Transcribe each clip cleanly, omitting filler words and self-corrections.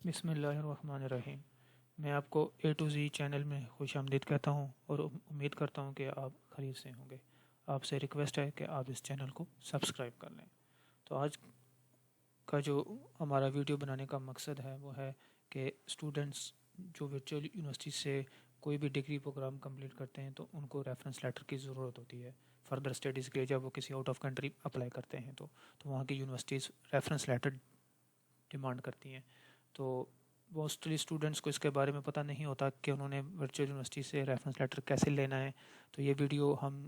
بسم اللہ الرحمن الرحیم۔ میں آپ کو اے ٹو زی چینل میں خوش آمدید کہتا ہوں اور امید کرتا ہوں کہ آپ خیریت سے ہوں گے۔ آپ سے ریکویسٹ ہے کہ آپ اس چینل کو سبسکرائب کر لیں۔ تو آج کا جو ہمارا ویڈیو بنانے کا مقصد ہے وہ ہے کہ اسٹوڈنٹس جو ورچوئل یونیورسٹی سے کوئی بھی ڈگری پروگرام کمپلیٹ کرتے ہیں تو ان کو ریفرنس لیٹر کی ضرورت ہوتی ہے فردر اسٹڈیز کے لیے۔ جب وہ کسی آؤٹ آف کنٹری اپلائی کرتے ہیں تو وہاں کی یونیورسٹیز ریفرنس لیٹر ڈیمانڈ کرتی ہیں۔ تو موسٹلی اسٹوڈنٹس کو اس کے بارے میں پتہ نہیں ہوتا کہ انہوں نے ورچوئل یونیورسٹی سے ریفرنس لیٹر کیسے لینا ہے۔ تو یہ ویڈیو ہم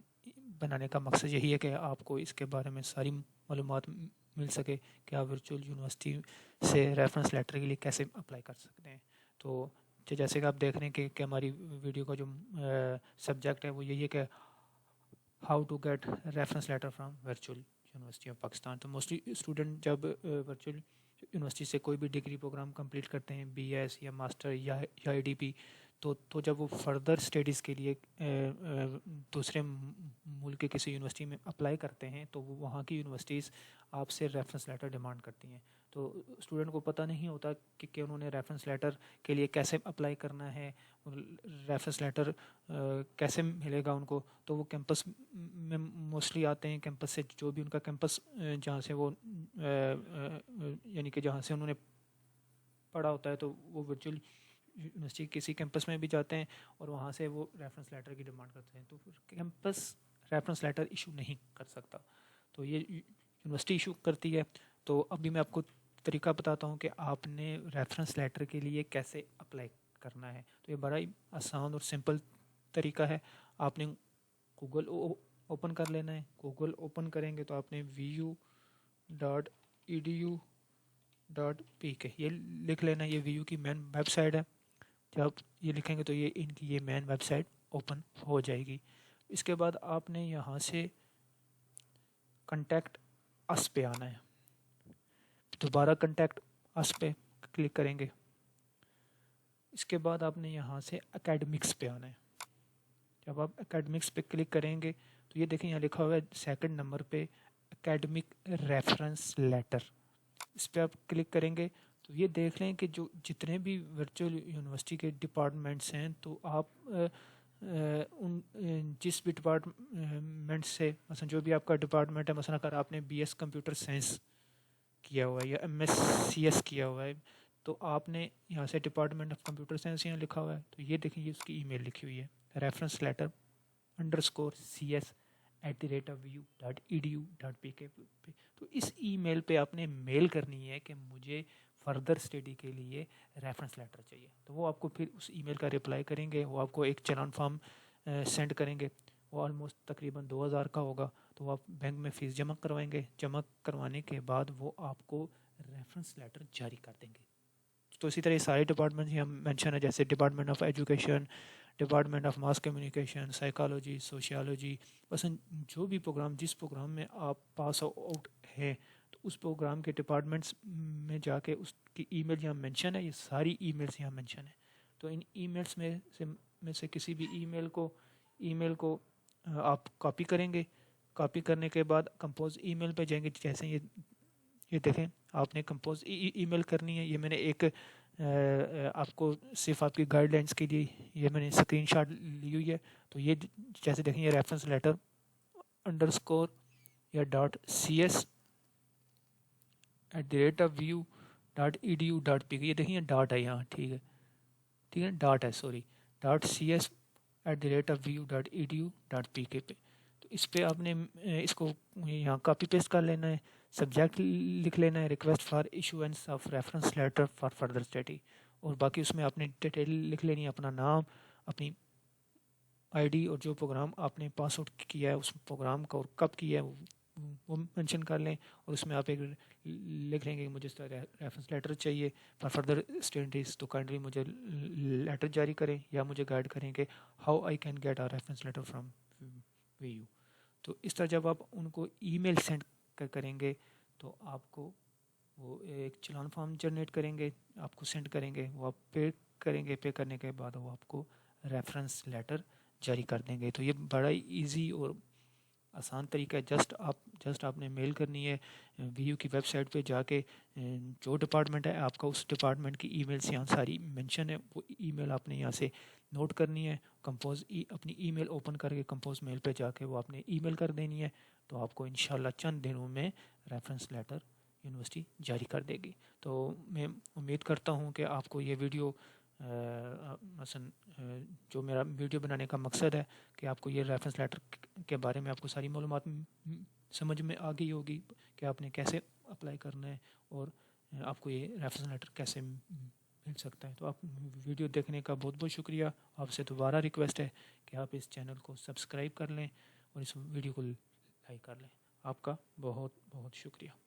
بنانے کا مقصد یہی ہے کہ آپ کو اس کے بارے میں ساری معلومات مل سکے کہ آپ ورچوئل یونیورسٹی سے ریفرنس لیٹر کے لیے کیسے اپلائی کر سکتے ہیں۔ تو جیسے کہ آپ دیکھ رہے ہیں کہ ہماری ویڈیو کا جو سبجیکٹ ہے وہ یہی ہے کہ how to get reference letter from virtual university of Pakistan. تو موسٹلی اسٹوڈنٹ جب ورچوئل یونیورسٹی سے کوئی بھی ڈگری پروگرام کمپلیٹ کرتے ہیں، بی ایس یا ماسٹر یا آئی ڈی پی، تو جب وہ فردر اسٹڈیز کے لیے دوسرے ملک کے کسی یونیورسٹی میں اپلائی کرتے ہیں تو وہ وہاں کی یونیورسٹیز آپ سے ریفرنس لیٹر ڈیمانڈ کرتی ہیں۔ تو اسٹوڈنٹ کو پتہ نہیں ہوتا کہ انہوں نے ریفرنس لیٹر کے لیے کیسے اپلائی کرنا ہے، ریفرنس لیٹر کیسے ملے گا ان کو۔ تو وہ کیمپس میں موسٹلی آتے ہیں، کیمپس سے جو بھی ان کا کیمپس جہاں سے وہ یعنی کہ جہاں سے انہوں نے پڑھا ہوتا ہے تو وہ ورچوئل یونیورسٹی کسی کیمپس میں بھی جاتے ہیں اور وہاں سے وہ ریفرنس لیٹر کی ڈیمانڈ کرتے ہیں۔ تو پھر کیمپس ریفرنس لیٹر ایشو نہیں کر سکتا، تو یہ یونیورسٹی ایشو کرتی ہے۔ تو ابھی میں آپ کو طریقہ بتاتا ہوں کہ آپ نے ریفرنس لیٹر کے لیے کیسے اپلائی کرنا ہے۔ تو یہ بڑا ہی آسان اور سمپل طریقہ ہے۔ آپ نے گوگل اوپن کر لینا ہے۔ گوگل اوپن کریں گے تو آپ نے vu.edu.pk یہ لکھ لینا ہے۔ یہ وی یو کی مین ویب سائٹ ہے۔ جب یہ لکھیں گے تو یہ ان کی یہ مین ویب سائٹ اوپن ہو جائے گی۔ اس کے بعد آپ نے یہاں سے کنٹیکٹ اس پہ آنا ہے۔ دوبارہ کنٹیکٹ اس پہ کلک کریں گے۔ اس کے بعد آپ نے یہاں سے اکیڈمکس پہ آنا ہے۔ جب آپ اکیڈمکس پہ کلک کریں گے تو یہ دیکھیں یہاں لکھا ہوا ہے سیکنڈ نمبر پہ اکیڈمک ریفرنس لیٹر۔ اس پہ آپ کلک کریں گے تو یہ دیکھ لیں کہ جو جتنے بھی ورچوئل یونیورسٹی کے ڈپارٹمنٹس ہیں تو آپ ان جس بھی ڈپارٹمنٹ سے مثلا جو بھی آپ کا ڈپارٹمنٹ ہے، مثلا اگر آپ نے بی ایس کمپیوٹر سائنس کیا ہوا ہے یا ایم ایس سی ایس کیا ہوا ہے تو آپ نے یہاں سے ڈپارٹمنٹ آف کمپیوٹر سائنس یہاں لکھا ہوا ہے تو یہ دیکھیں یہ اس کی ای میل لکھی ہوئی ہے ریفرنس لیٹر _cs@vu.edu.pk پہ۔ تو اس ای میل پہ آپ نے میل کرنی ہے کہ مجھے فردر اسٹڈی کے لیے ریفرنس لیٹر چاہیے۔ تو وہ آپ کو پھر اس ای میل کا رپلائی کریں گے، وہ آپ کو ایک چلان فارم سینڈ کریں گے، وہ آلموسٹ تقریباً 2000 کا ہوگا۔ تو وہ آپ بینک میں فیس جمع کروائیں گے، جمع کروانے کے بعد وہ آپ کو ریفرنس لیٹر جاری کر دیں گے۔ تو اسی طرح یہ سارے ڈپارٹمنٹ یہاں مینشن ہے، جیسے department of education, department of mass communication, psychology, sociology, بس جو بھی پروگرام جس پروگرام میں آپ پاس آؤٹ ہیں تو اس پروگرام کے ڈپارٹمنٹس میں جا کے اس کی ای میل یہاں مینشن ہے، یہ ساری ای میلس یہاں مینشن ہے۔ تو ان ای میلس میں سے کسی بھی ای میل کو آپ کاپی کریں گے۔ کاپی کرنے کے بعد کمپوز ای میل پہ جائیں گے۔ جیسے یہ دیکھیں آپ نے کمپوز ای میل کرنی ہے۔ یہ میں نے ایک آپ کو صرف آپ کی گائیڈ لائنس کے لیے یہ میں نے اسکرین شاٹ لی ہوئی ہے۔ تو یہ جیسے دیکھیں یہ ریفرنس لیٹر _ یا .cs@vu.edu.pk یہ دیکھیں یہ ڈاٹ ہے یہاں، ٹھیک ہے ڈاٹ ہے .cs@vu.edu.pk پہ۔ تو اس پہ آپ نے اس کو یہاں کاپی پیسٹ کر لینا ہے، سبجیکٹ لکھ لینا ہے request for issuance of reference letter for further study, اور باقی اس میں آپ نے ڈیٹیل لکھ لینی ہے، اپنا نام، اپنی آئی ڈی اور جو پروگرام آپ نے پاس آؤٹ کیا ہے اس پروگرام کا اور کب کیا ہے وہ مینشن کر لیں، اور اس میں آپ ایک لکھ لیں گے کہ مجھے اس طرح ریفرنس لیٹر چاہیے فار فردر اسٹڈیز، تو کائنڈلی مجھے لیٹر جاری کریں یا مجھے گائیڈ کریں کہ how I can get a reference letter from V U. تو اس طرح جب آپ ان کو ای میل سینڈ کریں گے تو آپ کو وہ ایک چلان فارم جنریٹ کریں گے، آپ کو سینڈ کریں گے، وہ آپ پے کریں گے، پے کرنے کے بعد وہ آپ کو ریفرنس لیٹر جاری کر دیں گے۔ تو یہ بڑا ہی ایزی اور آسان طریقہ ہے، جسٹ آپ جسٹ آپ نے میل کرنی ہے وی یو کی ویب سائٹ پہ جا کے، جو ڈپارٹمنٹ ہے آپ کا اس ڈپارٹمنٹ کی ای میلس یہاں ساری مینشن ہے، وہ ای میل آپ نے یہاں سے نوٹ کرنی ہے، اپنی ای میل اوپن کر کے کمپوز میل پہ جا کے وہ آپ نے ای میل کر دینی ہے، تو آپ کو انشاءاللہ چند دنوں میں ریفرنس لیٹر یونیورسٹی جاری کر دے گی۔ تو میں امید کرتا ہوں کہ آپ کو یہ ویڈیو مثلا جو میرا ویڈیو بنانے کا مقصد ہے کہ آپ کو یہ ریفرنس لیٹر کے بارے میں آپ کو ساری معلومات سمجھ میں آ گئی ہوگی کہ آپ نے کیسے اپلائی کرنا ہے اور آپ کو یہ ریفرنس لیٹر کیسے مل سکتا ہے۔ تو آپ ویڈیو دیکھنے کا بہت بہت شکریہ۔ آپ سے دوبارہ ریکویسٹ ہے کہ آپ اس چینل کو سبسکرائب کر لیں اور اس ویڈیو کو لائک کر لیں۔ آپ کا بہت بہت شکریہ۔